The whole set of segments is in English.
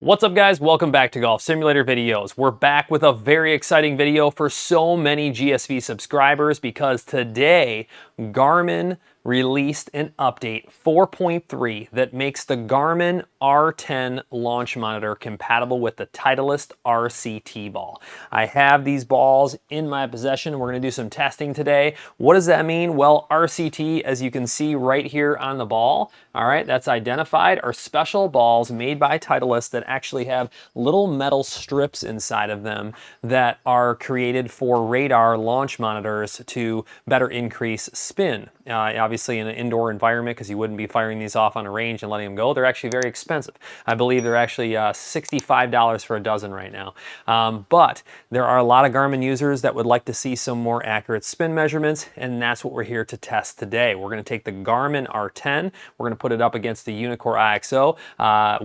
What's up guys, welcome back to Golf Simulator Videos. We're back with a very exciting video for so many GSV subscribers because today Garmin released an update 4.3 that makes the Garmin R10 launch monitor compatible with the Titleist RCT ball. I have these balls in my possession. We're going to do some testing today. What does that mean? Well, RCT, as you can see right here on the ball, all right, that's identified, are special balls made by Titleist that actually have little metal strips inside of them that are created for radar launch monitors to better increase spin. Obviously in an indoor environment, because you wouldn't be firing these off on a range and letting them go. They're actually very expensive. I believe they're actually $65 for a dozen right now. But there are a lot of Garmin users that would like to see some more accurate spin measurements, and that's what we're here to test today. We're going to take the Garmin R10, we're going to put it up against the Unicore IXO,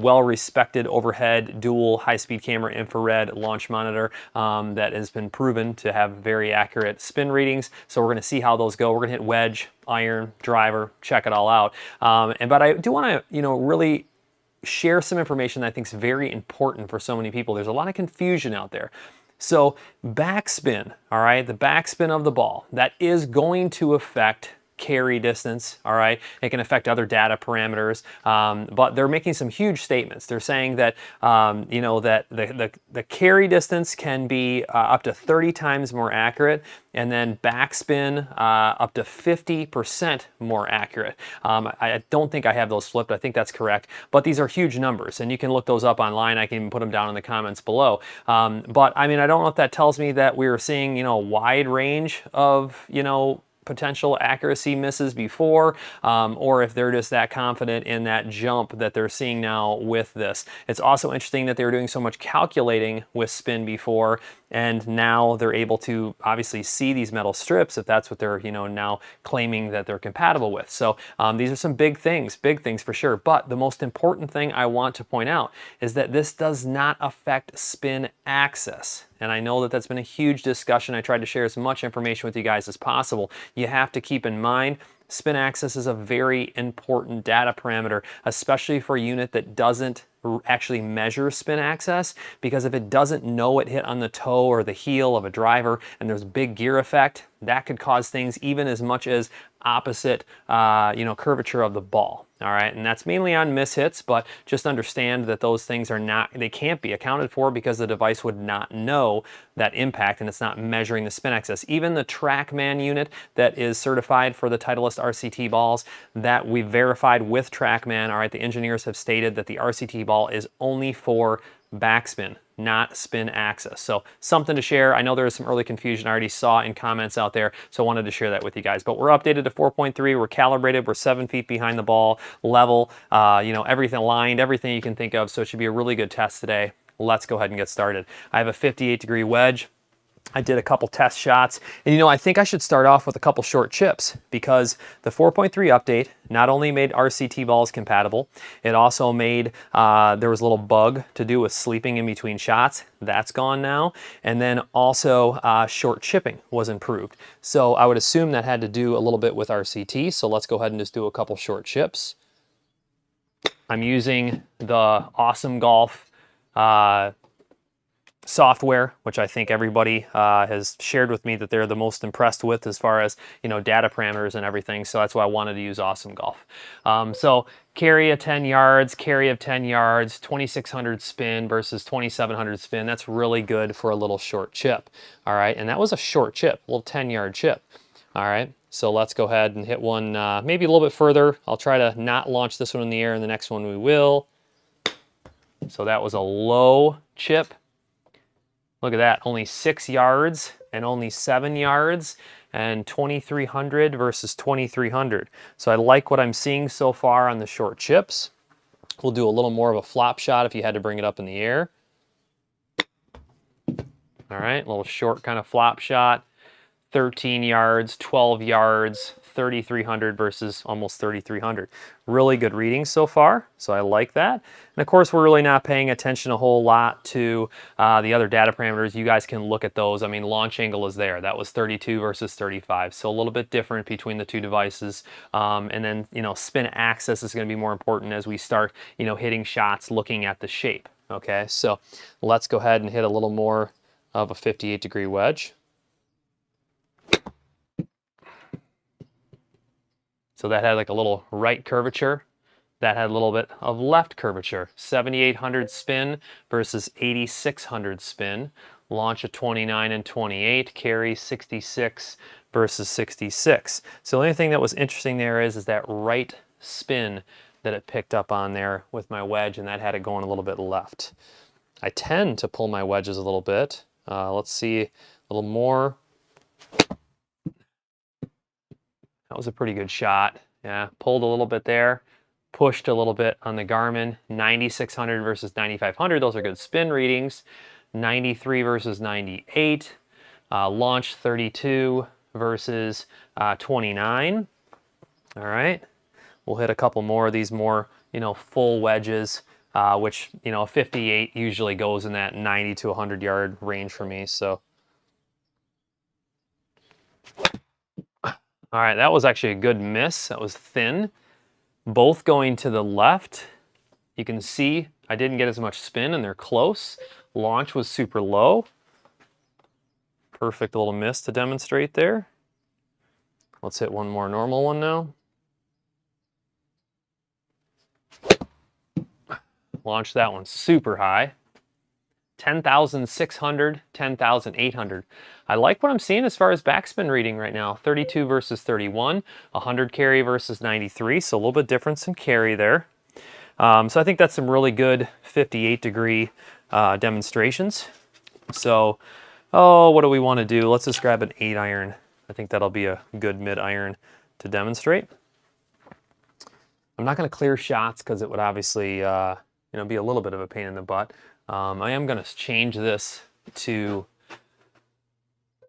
well-respected overhead dual high-speed camera infrared launch monitor that has been proven to have very accurate spin readings. So we're going to see how those go. We're going to hit wedge, iron, driver, check it all out. But I do want to, really share some information that I think is very important for so many people. There's a lot of confusion out there. So backspin, all right, the backspin of the ball, that is going to affect carry distance, all right? It can affect other data parameters, but they're making some huge statements. They're saying that, that the carry distance can be up to 30 times more accurate, and then backspin up to 50% more accurate. I don't think I have those flipped. I think that's correct, but these are huge numbers, and you can look those up online. I can even put them down in the comments below. But I mean, I don't know if that tells me that we were seeing, a wide range of, potential accuracy misses before, or if they're just that confident in that jump that they're seeing now with this. It's also interesting that they were doing so much calculating with spin before, and now they're able to obviously see these metal strips if that's what they're now claiming that they're compatible with. So these are some big things for sure. But the most important thing I want to point out is that this does not affect spin access. And I know that that's been a huge discussion. I tried to share as much information with you guys as possible. You have to keep in mind spin access is a very important data parameter, especially for a unit that doesn't actually measure spin access, because if it doesn't know it hit on the toe or the heel of a driver and there's big gear effect, that could cause things even as much as opposite curvature of the ball. All right, and that's mainly on mishits, but just understand that those things they can't be accounted for because the device would not know that impact, and it's not measuring the spin access. Even the TrackMan unit that is certified for the Titleist RCT balls that we verified with TrackMan, all right, the engineers have stated that the RCT ball is only for backspin, not spin access. So something to share. I know there was some early confusion I already saw in comments out there, so I wanted to share that with you guys. But we're updated to 4.3, we're calibrated, we're 7 feet behind the ball, level, everything aligned, everything you can think of. So it should be a really good test today. Let's go ahead and get started. I have a 58-degree wedge. I did a couple test shots, and I think I should start off with a couple short chips, because the 4.3 update not only made RCT balls compatible, it also made, there was a little bug to do with sleeping in between shots. That's gone now. And then also short chipping was improved. So I would assume that had to do a little bit with RCT. So let's go ahead and just do a couple short chips. I'm using the Awesome Golf software, which I think everybody has shared with me that they're the most impressed with as far as data parameters and everything. So that's why I wanted to use Awesome Golf. So carry of 10 yards, carry of 10 yards, 2600 spin versus 2700 spin. That's really good for a little short chip. All right, and that was a short chip, a little 10-yard chip. All right, so let's go ahead and hit one maybe a little bit further. I'll try to not launch this one in the air, and the next one we will. So that was a low chip. Look at that, only 6 yards and only 7 yards, and 2300 versus 2300. So I like what I'm seeing so far on the short chips. We'll do a little more of a flop shot if you had to bring it up in the air. All right, a little short kind of flop shot. 13 yards, 12 yards, 3,300 versus almost 3,300. Really good readings so far, so I like that. And of course, we're really not paying attention a whole lot to the other data parameters. You guys can look at those. I mean, launch angle is there. That was 32 versus 35, so a little bit different between the two devices. And then, spin axis is going to be more important as we start, hitting shots looking at the shape. Okay, so let's go ahead and hit a little more of a 58-degree wedge. So that had like a little right curvature. That had a little bit of left curvature. 7,800 spin versus 8,600 spin. Launch of 29 and 28. Carry 66 versus 66. So the only thing that was interesting there is that right spin that it picked up on there with my wedge, and that had it going a little bit left. I tend to pull my wedges a little bit. Let's see a little more. That was a pretty good shot. Yeah, pulled a little bit there. Pushed a little bit on the Garmin. 9,600 versus 9,500. Those are good spin readings. 93 versus 98. Launch 32 versus 29. All right. We'll hit a couple more of these more, full wedges, which, 58 usually goes in that 90 to 100 yard range for me. So, all right, that was actually a good miss. That was thin. Both going to the left. You can see I didn't get as much spin and they're close. Launch was super low. Perfect little miss to demonstrate there. Let's hit one more normal one now. Launch that one super high. 10,600, 10,800. I like what I'm seeing as far as backspin reading right now. 32 versus 31, 100 carry versus 93, so a little bit difference in carry there. So I think that's some really good 58-degree demonstrations. So, what do we want to do? Let's just grab an 8-iron. I think that'll be a good mid-iron to demonstrate. I'm not going to clear shots because it would obviously be a little bit of a pain in the butt. I am going to change this to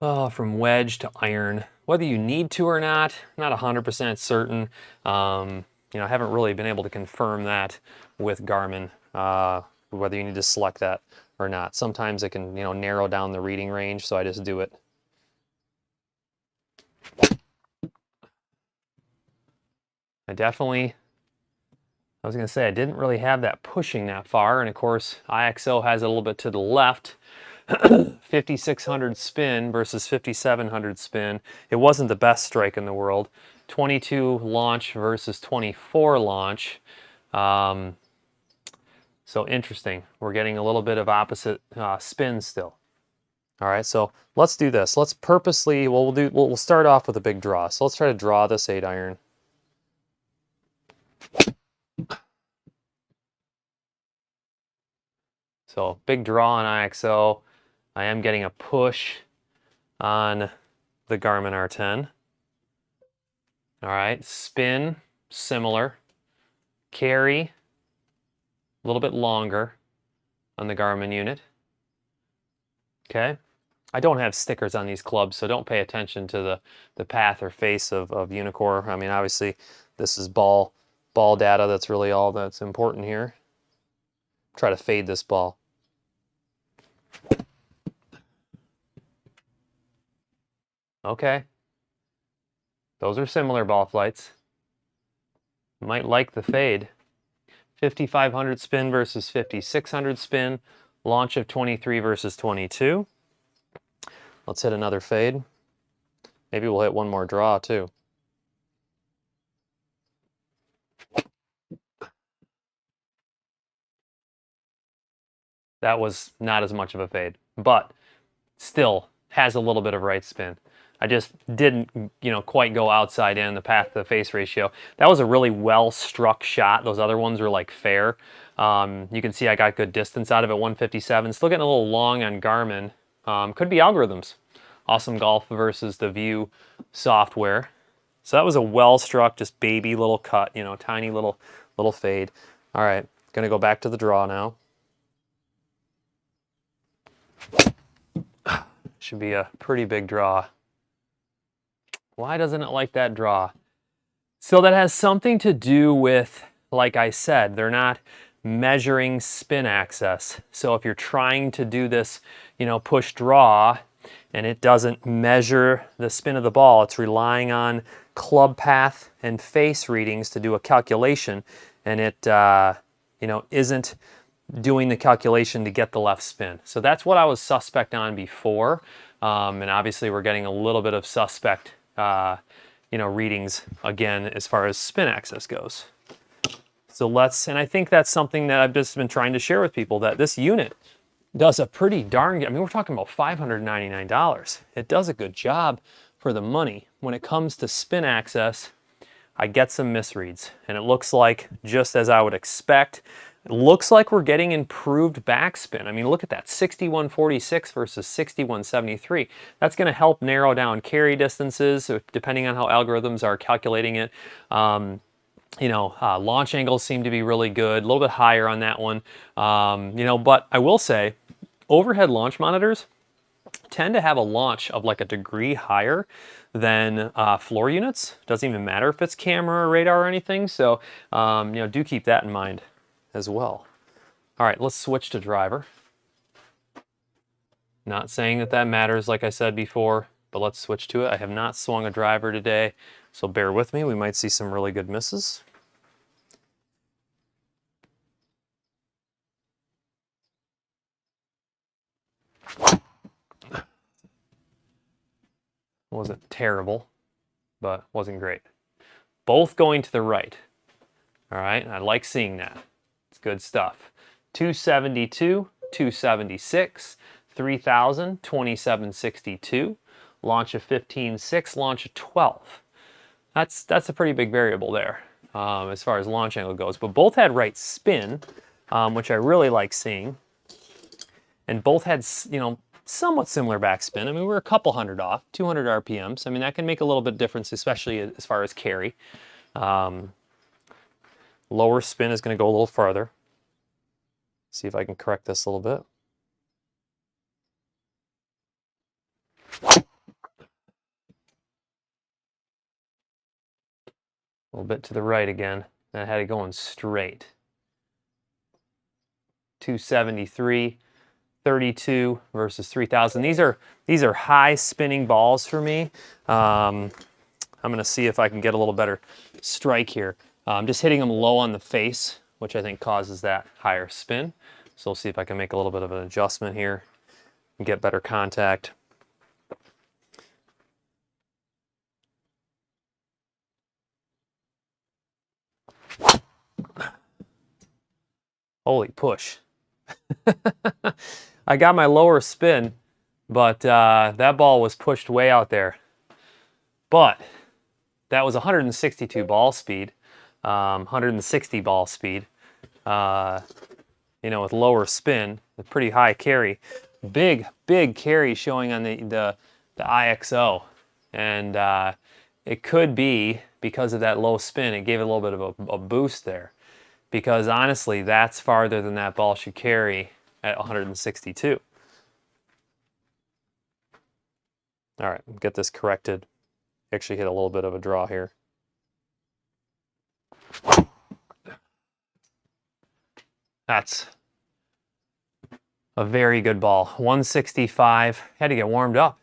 from wedge to iron. Whether you need to or not 100% certain. I haven't really been able to confirm that with Garmin, whether you need to select that or not. Sometimes it can, narrow down the reading range, so I just do it. I was going to say, I didn't really have that pushing that far, and of course, IXO has it a little bit to the left. 5,600 spin versus 5,700 spin. It wasn't the best strike in the world. 22 launch versus 24 launch. So interesting. We're getting a little bit of opposite spin still. All right, so let's do this. Let's purposely, we'll start off with a big draw. So let's try to draw this 8-iron. So big draw on IXO. I am getting a push on the Garmin R10. All right, spin, similar. Carry, a little bit longer on the Garmin unit. Okay. I don't have stickers on these clubs, so don't pay attention to the path or face of Unicore. I mean, obviously, this is ball data. That's really all that's important here. Try to fade this ball. Okay. Those are similar ball flights. Might like the fade. 5,500 spin versus 5,600 spin. Launch of 23 versus 22. Let's hit another fade. Maybe we'll hit one more draw too. That was not as much of a fade, but still has a little bit of right spin. I just didn't, quite go outside in the path to the face ratio. That was a really well struck shot. Those other ones were like fair. You can see I got good distance out of it, 157. Still getting a little long on Garmin. Could be algorithms. Awesome Golf versus the View software. So that was a well struck, just baby little cut, tiny little fade. All right, gonna go back to the draw now. Should be a pretty big draw. Why doesn't it like that draw? So that has something to do with, like I said, they're not measuring spin access. So if you're trying to do this, push draw, and it doesn't measure the spin of the ball, it's relying on club path and face readings to do a calculation, and it, isn't doing the calculation to get the left spin. So that's what I was suspect on before. And obviously we're getting a little bit of suspect, readings again as far as spin axis goes. So and I think that's something that I've just been trying to share with people, that this unit does a pretty darn good, I mean, we're talking about $599. It does a good job for the money. When it comes to spin axis, I get some misreads, and it looks like, just as I would expect, it looks like we're getting improved backspin. I mean, look at that, 6146 versus 6173. That's going to help narrow down carry distances, depending on how algorithms are calculating it. Launch angles seem to be really good, a little bit higher on that one. But I will say, overhead launch monitors tend to have a launch of like a degree higher than floor units. Doesn't even matter if it's camera or radar or anything. So, do keep that in mind as well. All right, let's switch to driver. Not saying that matters, like I said before, but let's switch to it. I have not swung a driver today, so bear with me. We might see some really good misses. Wasn't terrible, but wasn't great. Both going to the right. All right, I like seeing that. It's good stuff. 272, 276, 3000, 2762, launch of 15.6, launch of 12. That's a pretty big variable there as far as launch angle goes. But both had right spin, which I really like seeing. And both had, somewhat similar backspin. I mean, we're a couple hundred off, 200 RPMs. I mean, that can make a little bit of difference, especially as far as carry. Lower spin is going to go a little farther. See if I can correct this a little bit. A little bit to the right again. And I had it going straight. 273, 32 versus 3000. These are high spinning balls for me. I'm going to see if I can get a little better strike here. I'm just hitting them low on the face, which I think causes that higher spin. So we'll see if I can make a little bit of an adjustment here and get better contact. Holy push. I got my lower spin, but that ball was pushed way out there. But that was 162 ball speed, 160 ball speed, with lower spin, with pretty high carry. Big carry showing on the IXO. And it could be because of that low spin, it gave it a little bit of a boost there. Because honestly, that's farther than that ball should carry at 162. All right, get this corrected. Actually hit a little bit of a draw here. That's a very good ball. 165, had to get warmed up,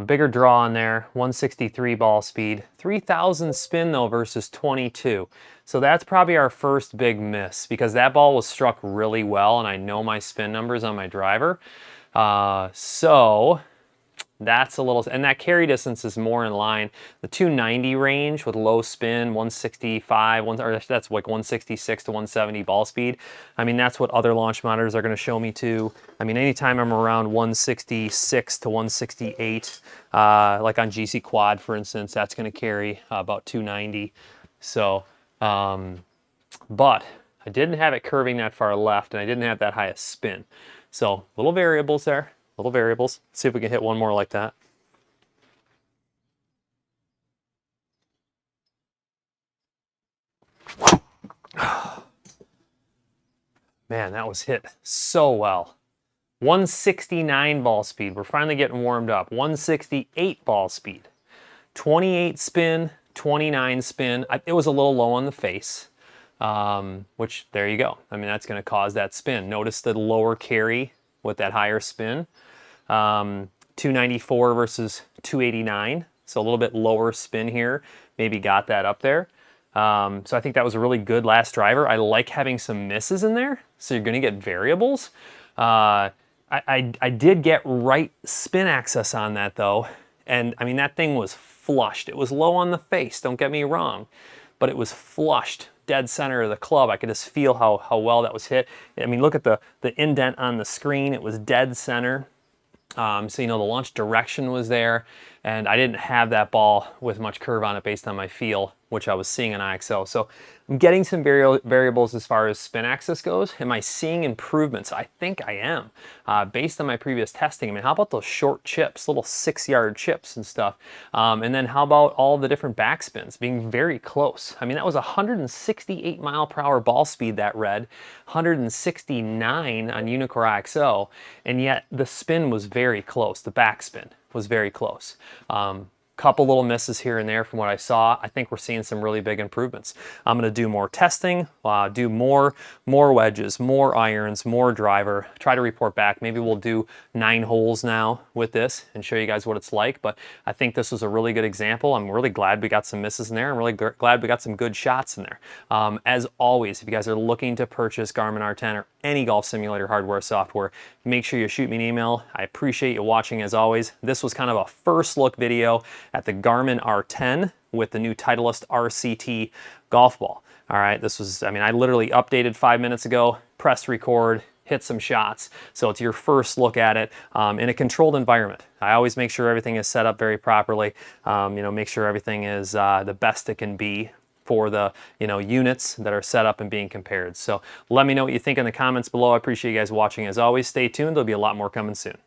Bigger draw on there, 163 ball speed. 3000 spin though versus 22. So that's probably our first big miss, because that ball was struck really well and I know my spin numbers on my driver. So that's a little, and that carry distance is more in line. The 290 range with low spin, 165, or that's like 166 to 170 ball speed. I mean, that's what other launch monitors are going to show me too. I mean, anytime I'm around 166 to 168, like on GC Quad, for instance, that's going to carry about 290. So, but I didn't have it curving that far left, and I didn't have that highest spin. So little variables there. Little variables. Let's see if we can hit one more like that. Man, that was hit so well. 169 ball speed. We're finally getting warmed up. 168 ball speed. 28 spin, 29 spin. It was a little low on the face, which there you go. I mean, that's going to cause that spin. Notice the lower carry with that higher spin. 294 versus 289, so a little bit lower spin here, maybe got that up there. So I think that was a really good last driver. I like having some misses in there, so you're gonna get variables. I did get right spin axis on that though, and I mean that thing was flushed. It was low on the face, don't get me wrong, but it was flushed dead center of the club. I could just feel how well that was hit. I mean, look at the indent on the screen. It was dead center. So, you know, the launch direction was there, and I didn't have that ball with much curve on it based on my feel, which I was seeing in IXL. So I'm getting some variables as far as spin axis goes. Am I seeing improvements? I think I am, based on my previous testing. I mean, how about those short chips, little 6-yard chips and stuff? And then how about all the different backspins being very close? I mean, that was 168 mile per hour ball speed that read, 169 on Unicore IXL, and yet the spin was very close. The backspin was very close. Couple little misses here and there from what I saw. I think we're seeing some really big improvements. I'm gonna do more testing, do more wedges, more irons, more driver, try to report back. Maybe we'll do 9 holes now with this and show you guys what it's like, but I think this was a really good example. I'm really glad we got some misses in there. I'm really glad we got some good shots in there. As always, if you guys are looking to purchase Garmin R10 or any golf simulator hardware software, make sure you shoot me an email. I appreciate you watching as always. This was kind of a first look video at the Garmin R10 with the new Titleist RCT golf ball. All right, this was, I mean, I literally updated 5 minutes ago, pressed record, hit some shots. So it's your first look at it in a controlled environment. I always make sure everything is set up very properly. You know, make sure everything is the best it can be for the, you know, units that are set up and being compared. So let me know what you think in the comments below. I appreciate you guys watching as always. Stay tuned. There'll be a lot more coming soon.